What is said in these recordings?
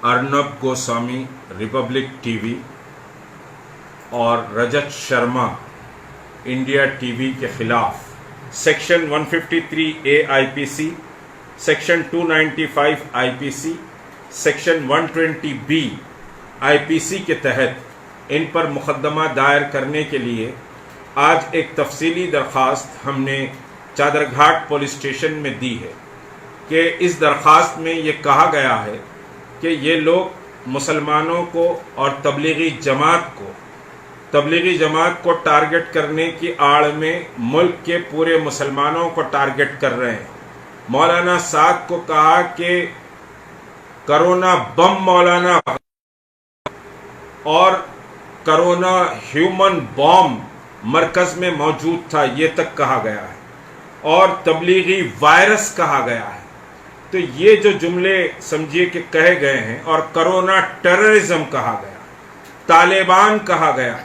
Arnab Goswami Republic TV और Rajat Sharma India TV के खिलाफ section 153A IPC, section 295 IPC, section 120B IPC के तहत इन पर मुकदमा दायर करने के लिए आज एक तफसीली दरख्वास्त हमने चादरघाट पुलिस स्टेशन में दी है कि इस दरख्वास्त में ये कहा गया है कि ये लोग मुसलमानों को और तबलीगी जमात को टारगेट करने की आड़ में मुल्क के पूरे मुसलमानों को टारगेट कर रहे हैं। मौलाना साद को कहा कि करोना बम मौलाना और करोना ह्यूमन बॉम्ब मरकज में मौजूद था, ये तक कहा गया है, और तबलीगी वायरस कहा गया है। तो ये जो जुमले समझिए कि कहे गए हैं, और करोना टेररिज्म कहा गया, तालिबान कहा गया,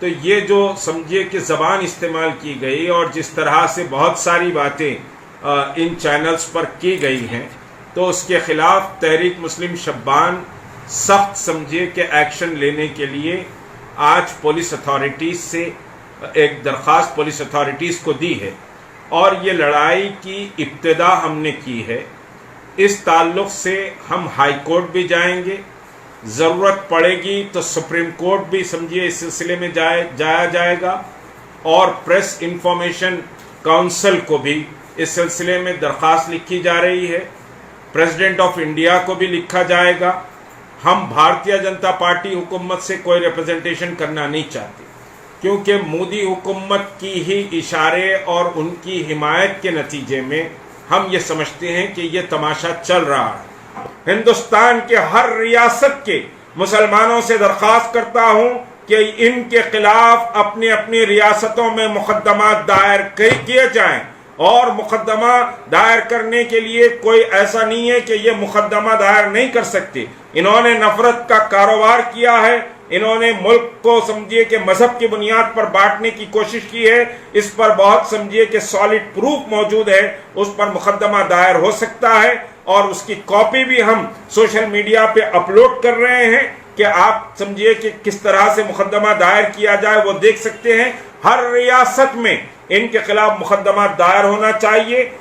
तो ये जो समझिए कि ज़बान इस्तेमाल की गई और जिस तरह से बहुत सारी बातें इन चैनल्स पर की गई हैं, तो उसके खिलाफ तहरीक मुस्लिम शब्बान सख्त समझिए कि एक्शन लेने के लिए आज पुलिस अथॉरिटीज़ से एक दरख्वास्त पुलिस अथॉरिटीज़ को दी है और ये लड़ाई की इब्तिदा हमने की है। इस ताल्लुक़ से हम हाई कोर्ट भी जाएंगे, ज़रूरत पड़ेगी तो सुप्रीम कोर्ट भी समझिए इस सिलसिले में जाया जाएगा, और प्रेस इंफॉर्मेशन काउंसिल को भी इस सिलसिले में दरख्वास्त लिखी जा रही है। प्रेसिडेंट ऑफ इंडिया को भी लिखा जाएगा। हम भारतीय जनता पार्टी हुकूमत से कोई रिप्रेजेंटेशन करना नहीं चाहते, क्योंकि मोदी हुकूमत की ही इशारे और उनकी हिमायत के नतीजे में हम ये समझते हैं कि ये तमाशा चल रहा है। हिंदुस्तान के हर रियासत के मुसलमानों से दरख्वास्त करता हूं कि इनके खिलाफ अपनी अपनी रियासतों में मुकदमा दायर किए जाएं, और मुकदमा दायर करने के लिए कोई ऐसा नहीं है कि ये मुकदमा दायर नहीं कर सकते। इन्होंने नफरत का कारोबार किया है, इन्होंने मुल्क को समझिए कि मजहब की बुनियाद पर बांटने की कोशिश की है। इस पर बहुत समझिए कि सॉलिड प्रूफ मौजूद है, उस पर मुकदमा दायर हो सकता है, और उसकी कॉपी भी हम सोशल मीडिया पे अपलोड कर रहे हैं कि आप समझिए कि किस तरह से मुकदमा दायर किया जाए, वो देख सकते हैं। हर रियासत में इनके खिलाफ मुकदमा दायर होना चाहिए।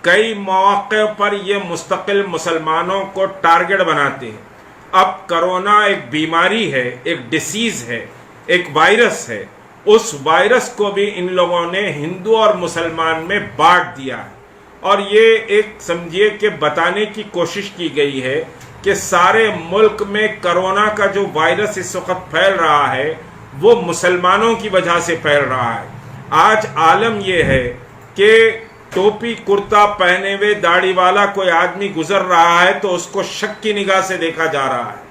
कई मौके पर ये मुस्तकिल मुसलमानों को टारगेट बनाते हैं। अब कोरोना एक बीमारी है, एक डिसीज है, एक वायरस है। उस वायरस को भी इन लोगों ने हिंदू और मुसलमान में बांट दिया है, और ये एक समझिए कि बताने की कोशिश की गई है कि सारे मुल्क में कोरोना का जो वायरस इस वक्त फैल रहा है वो मुसलमानों की वजह से फैल रहा है। आज आलम यह है कि टोपी कुर्ता पहने हुए दाढ़ी वाला कोई आदमी गुजर रहा है तो उसको शक की निगाह से देखा जा रहा है।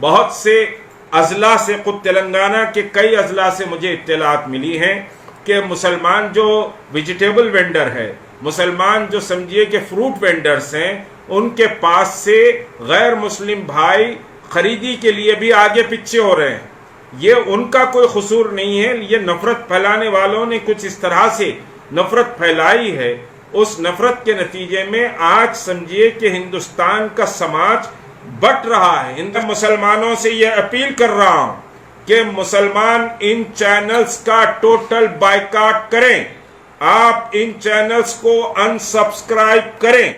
बहुत से अजला से, खुद तेलंगाना के कई अजला से मुझे इत्तलात मिली हैं कि मुसलमान जो वेजिटेबल वेंडर है, मुसलमान जो समझिए कि फ्रूट वेंडर्स हैं, उनके पास से गैर मुस्लिम भाई खरीदी के लिए भी आगे पीछे हो रहे हैं। ये उनका कोई कसूर नहीं है, ये नफरत फैलाने वालों ने कुछ इस तरह से नफरत फैलाई है। उस नफरत के नतीजे में आज समझिए कि हिंदुस्तान का समाज बट रहा है। हिंदू मुसलमानों से ये अपील कर रहा हूं कि मुसलमान इन चैनल्स का टोटल बायकॉट करें, आप इन चैनल्स को अनसब्सक्राइब करें।